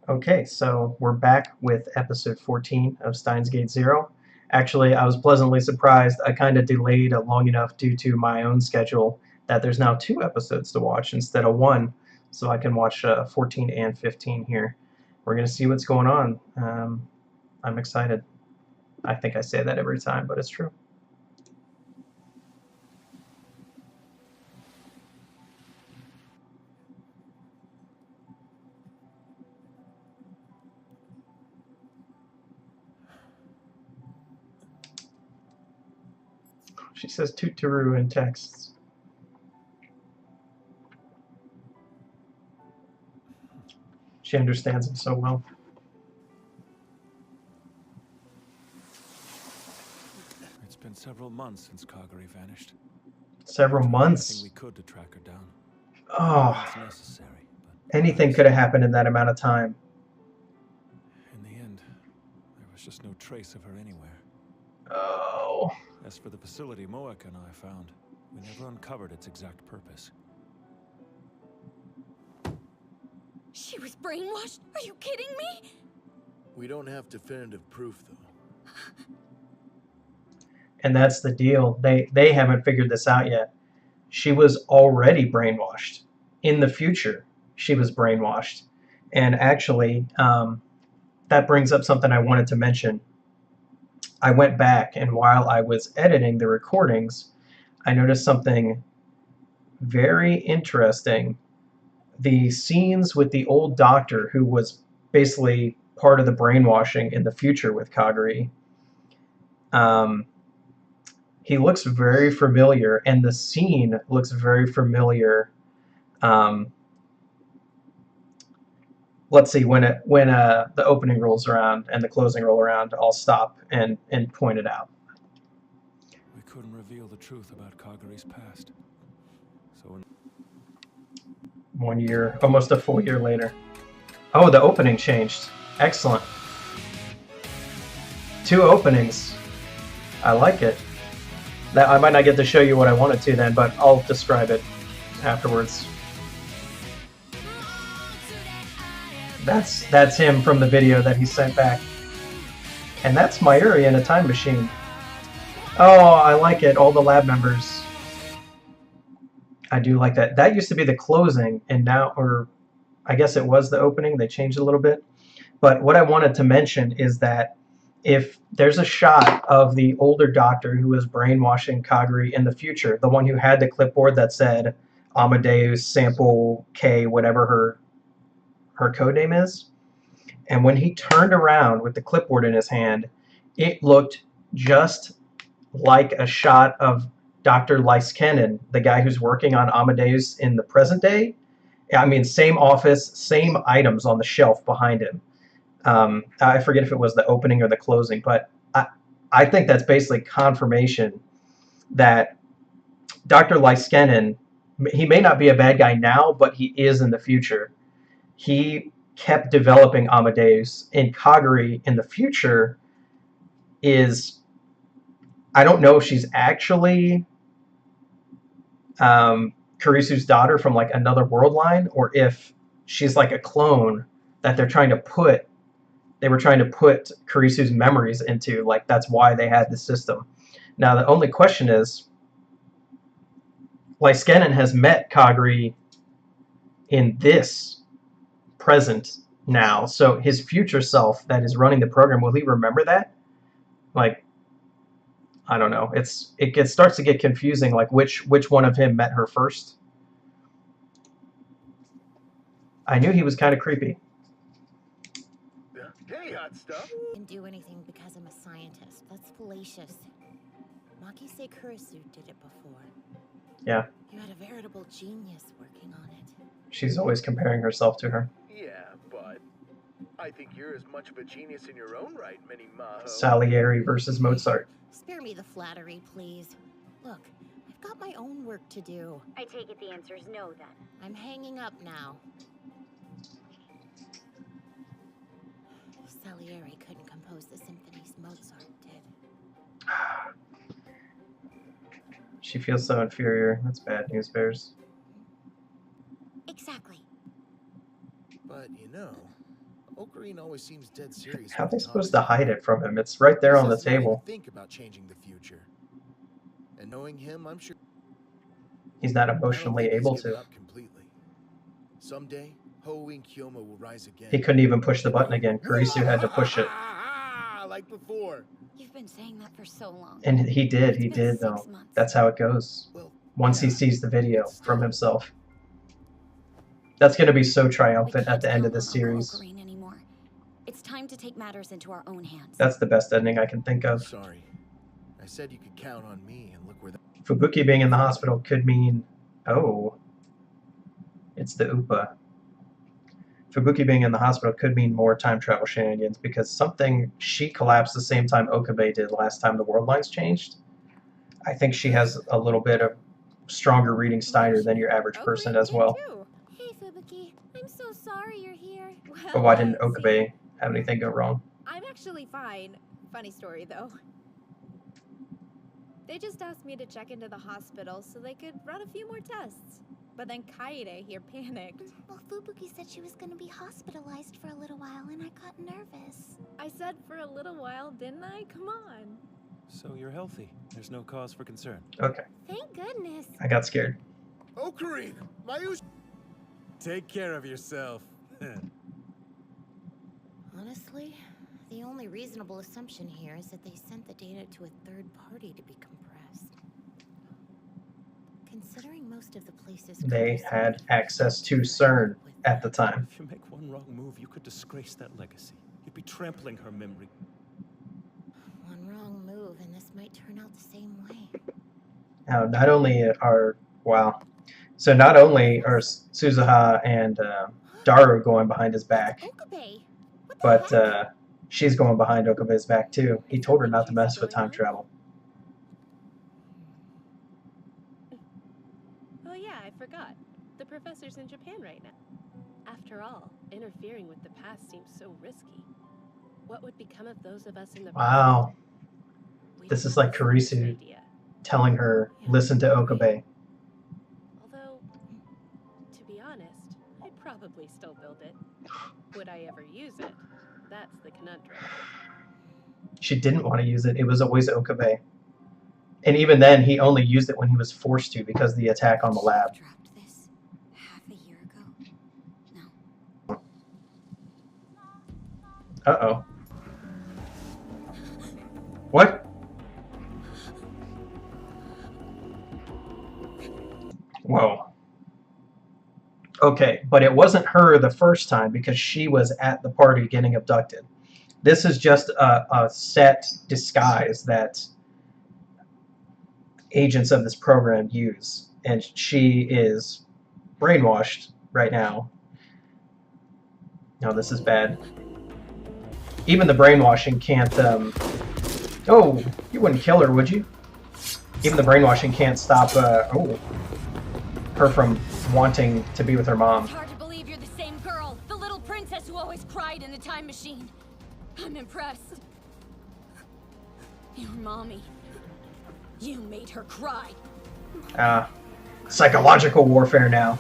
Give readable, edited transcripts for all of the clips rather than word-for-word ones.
Okay, so we're back with episode 14 of Steins Gate Zero. Actually, I was pleasantly surprised. I kind of delayed it long enough due to my own schedule that there's now 2 episodes to watch instead of 1, so I can watch 14 and 15 here. We're going to see what's going on. I'm excited. I think I say that every time, but it's true. She says Tuturu in texts. She understands him so well. It's been several months since Kagari vanished. Several We tried months. everything we could to track her down. Oh, It's necessary, but anything could have happened in that amount of time. in the end, there was just no trace of her anywhere. Oh. As for the facility Moek and I found, we never uncovered its exact purpose. She was brainwashed? Are you kidding me? We don't have definitive proof, though. And that's the deal. They haven't figured this out yet. She was already brainwashed. In the future, she was brainwashed. And actually, that brings up something I wanted to mention. I went back, and while I was editing the recordings, I noticed something very interesting. The scenes with the old doctor, who was basically part of the brainwashing in the future with Kagari, he looks very familiar, and the scene looks very familiar. Let's see, when the opening rolls around and the closing roll around, I'll stop and point it out. We couldn't reveal the truth about Kagari's past. So 1 year, almost a full year later. Oh, the opening changed. Excellent. 2 openings. I like it. That I might not get to show you what I wanted to then, but I'll describe it afterwards. That's him from the video that he sent back. And that's Mayuri in a time machine. Oh, I like it. All the lab members. I do like that. That used to be the closing, and now, or I guess it was the opening. They changed it a little bit. But what I wanted to mention is that if there's a shot of the older doctor who was brainwashing Kagari in the future, the one who had the clipboard that said Amadeus sample K, whatever her code name is, and when he turned around with the clipboard in his hand, it looked just like a shot of Dr. Lyskenen, the guy who's working on Amadeus in the present day. I mean, same office, same items on the shelf behind him. I forget if it was the opening or the closing, but I think that's basically confirmation that Dr. Lyskenen, he may not be a bad guy now, but he is in the future. He kept developing Amadeus, and Kagari in the future is, I don't know if she's actually Kurisu's daughter from like another world line, or if she's like a clone that they were trying to put Kurisu's memories into, like that's why they had the system. Now the only question is, Lyskenen has met Kagari in this present now, so his future self that is running the program, will he remember that? Like, I don't know. It starts to get confusing, like which one of him met her first. I knew he was kind of creepy. Hey, hot stuff. Didn't do anything because I'm a scientist. That's fallacious. Makise Kurisu did it before. Yeah. You had a veritable genius working on it. She's always comparing herself to her. Yeah, but I think you're as much of a genius in your own right, Minnie Maho. Salieri versus Mozart. Spare me the flattery, please. Look, I've got my own work to do. I take it the answer is no, then. I'm hanging up now. Salieri couldn't compose the symphonies Mozart did. She feels so inferior. That's bad news, Bears. Exactly. But, you know, Ocarine always seems dead serious. How are with they the supposed to concept. hide it from him? It's right there on the Says not even table. think about changing the future. And knowing him, I'm sure He's not I don't emotionally think he's able given to. up completely. Someday, Hoenn Kyoma will rise again. He couldn't even push the button again. Kurisu had to push it. Like before. You've been saying that for so long. And he did It's been though. 6 months. That's how it goes. Well, Once he yeah, sees the video but from still. himself. That's going to be so We triumphant can't at the end of count this on Uncle series. Ocarine anymore. It's time to take matters into our own hands. That's the best ending I can think of. Sorry. I said you could count on me, and look where that. Fubuki being in the hospital could mean... Oh. It's the Upa. Fubuki being in the hospital could mean more time travel shenanigans because she collapsed the same time Okabe did last time the world lines changed. I think she has a little bit of stronger reading Steiner than your average person as well. Hey, Fubuki. I'm so sorry you're here. But why didn't Okabe have anything go wrong? I'm actually fine. Funny story, though. They just asked me to check into the hospital so they could run a few more tests. But then Kaede here panicked. Well, Fubuki said she was going to be hospitalized for a little while, and I got nervous. I said for a little while, didn't I? Come on. So you're healthy. There's no cause for concern. Okay, Thank goodness. I got scared. Ocarine! Mayushi! Take care of yourself. Honestly, the only reasonable assumption here is that they sent the data to a third party to be compressed. Considering most of the places They had access to CERN at the time. If you make one wrong move, you could disgrace that legacy. You'd be trampling her memory. One wrong move, and this might turn out the same way. Now, not only are Suzuha and Daru going behind his back, Okabe! What the but heck? she's going behind Okabe's back too. He told her not to mess with time travel. Oh yeah, I forgot. The professor's in Japan right now. After all, interfering with the past seems so risky. What would become of those of us in the Wow, present? this We is don't like have a serious Kurisu idea. telling her, listen to Okabe. Although, to be honest, I'd probably still build it. Would I ever use it? That's the conundrum. She didn't want to use it. It was always Okabe. And even then, he only used it when he was forced to because of the attack on the lab. Dropped this half a year ago. No. Uh-oh. What? Whoa. Okay, but it wasn't her the first time because she was at the party getting abducted. This is just a set disguise that agents of this program use, and she is brainwashed right now. No, this is bad. Even the brainwashing can't, Oh, you wouldn't kill her, would you? Even the brainwashing can't stop, her from wanting to be with her mom. It's hard to believe you're the same girl, the little princess who always cried in the time machine. I'm impressed. Your mommy. You made her cry. Psychological warfare now.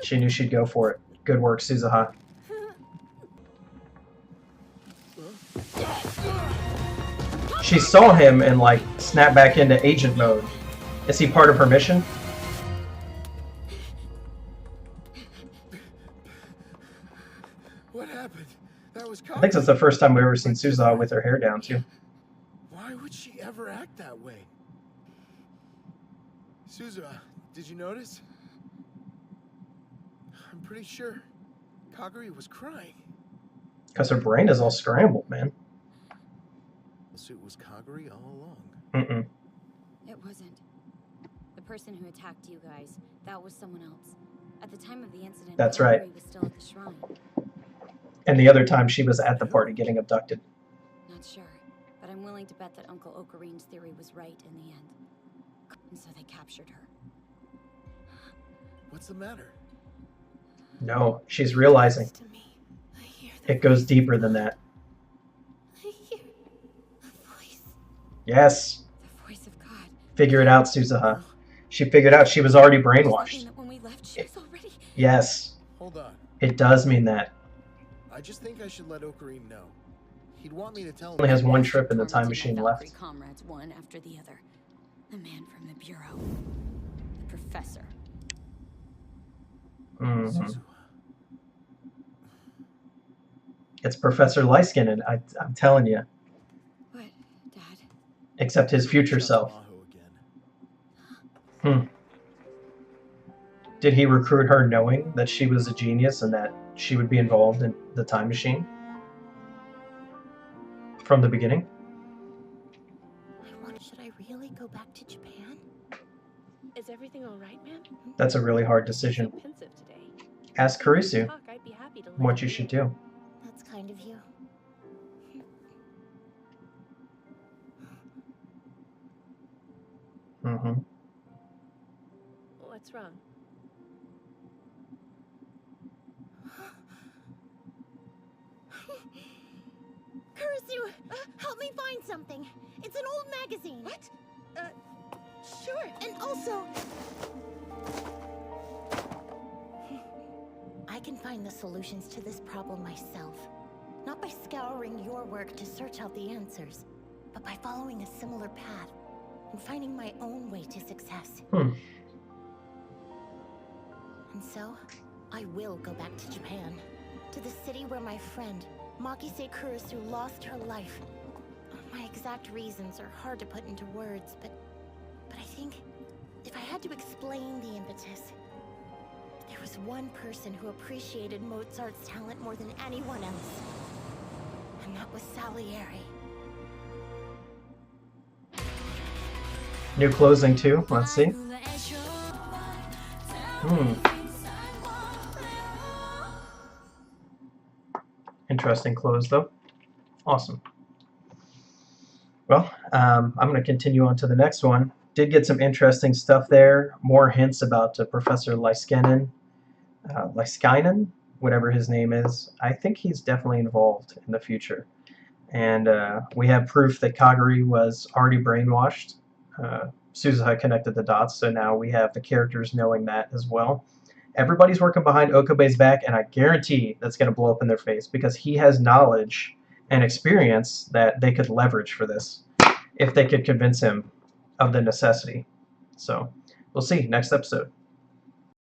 She knew she'd go for it. Good work, Suzuha. She saw him and, like, snapped back into agent mode. Is he part of her mission? What happened? That was I think that's the first time we've ever seen Suzuha with her hair down, too. Why would she ever act that way? Suzuha, did you notice? I'm pretty sure Kaguri was crying. Because her brain is all scrambled, man. The suit was Kaguri all along. Mm-mm. It wasn't. The person who attacked you guys, that was someone else. At the time of the incident, That's right. Kaori was still at the shrine. And the other time she was at the party getting abducted. Not sure, but I'm willing to bet that Uncle Okarine's theory was right in the end. And so they captured her. What's the matter? No, she's realizing. To me, I hear the It goes deeper than that. I hear a voice. Yes. The voice of God. Figure it out, Suzuha. She figured out she was already Does that mean brainwashed. that when we left, she was already... Yes, Hold on. it does mean that. I just think I should let Ocarine know. He'd want me to tell him. Only has one She trip in the time tormented my machine Valkyrie left. comrades one after the other. The man from the Bureau. The professor. Mhm. It's Professor Lyskinen, I'm telling you. What, Dad? Except his future self. Did he recruit her knowing that she was a genius and that she would be involved in the time machine? From the beginning? Should I really go back to Japan? Is everything all right, ma'am? That's a really hard So decision. pensive today. Ask Kurisu Talk, I'd be happy to what listen you to should do. That's kind of you. Mm-hmm. What's wrong? Kurisu, help me find something. It's an old magazine. What? Sure. And also, I can find the solutions to this problem myself. Not by scouring your work to search out the answers, but by following a similar path and finding my own way to success. Hmm. And so, I will go back to Japan, to the city where my friend, Makise Kurisu, lost her life. My exact reasons are hard to put into words, but I think if I had to explain the impetus, there was one person who appreciated Mozart's talent more than anyone else, and that was Salieri. New closing too. Let's see. Interesting close though. Awesome. Well, I'm going to continue on to the next one. Did get some interesting stuff there. More hints about Professor Lyskinen, whatever his name is. I think he's definitely involved in the future. And we have proof that Kagari was already brainwashed. Suzuha connected the dots, so now we have the characters knowing that as well. Everybody's working behind Okabe's back, and I guarantee that's going to blow up in their face because he has knowledge and experience that they could leverage for this if they could convince him of the necessity. So we'll see next episode.